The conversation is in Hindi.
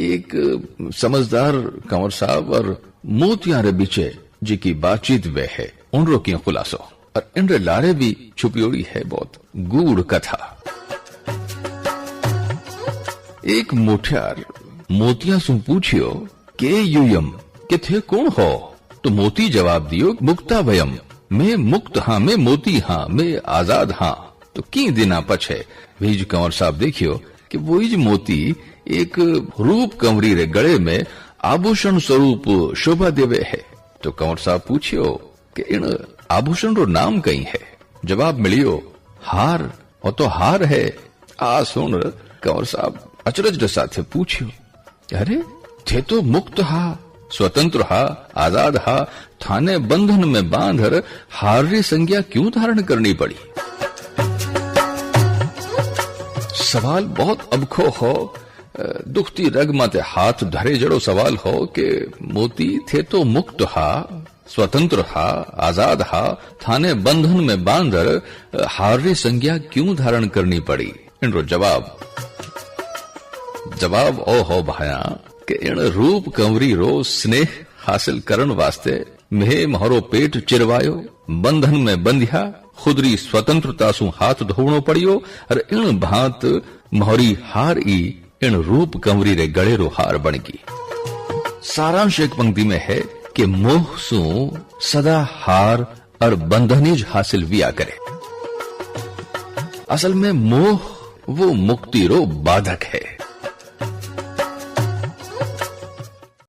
एक समझदार कंवर साहब और मोतियां रे बीचे जी की बातचीत वे है उन रोकी खुलासो और इन रे लारे भी छुपी उड़ी है बहुत गूढ़ कथा। एक मोठियार मोतिया सु पूछियो के यूयम के थे कौन हो? तो मोती जवाब दियो मुक्ता वयम, मैं मुक्त हाँ, मैं मोती हाँ, मैं आजाद हाँ। तो की दिना पछे भीज कंवर साहब देखियो कि वही मोती एक रूप कंवरी रे गले में आभूषण स्वरूप शोभा देवे है। तो कंवर साहब पूछियो कि इन आभूषण रो नाम कई है? जवाब मिलियो हार, और तो हार है। आ सुन कंवर साहब अचरज साथे पूछियो, अरे थे तो मुक्त हा, स्वतंत्र हा, आजाद हा, थाने बंधन में बांधर हार री संज्ञा क्यों धारण करनी पड़ी? सवाल बहुत अबखो हो, दुखती रग मत हाथ धरे जड़ो सवाल हो कि मोती थे तो मुक्त हा, स्वतंत्र हा, आजाद हा, थाने बंधन में बांधर हार री संज्ञा क्यों धारण करनी पड़ी? इनरो जवाब ओ हो भाया कि इन रूप कंवरी रो स्नेह हासिल करण वास्ते मैं म्हारो पेट चिरवायो, बंधन में बंधिया, खुदरी स्वतंत्रता सु हाथ धोवणो पड़ियो और इन भांत मोहरी हार ई इन रूप कंवरी रे गले रो हार बन गई। सारांश एक पंक्ति में है कि मोह सु सदा हार और बंधनिज हासिल विया करे। असल में मोह वो मुक्ति रो बाधक है।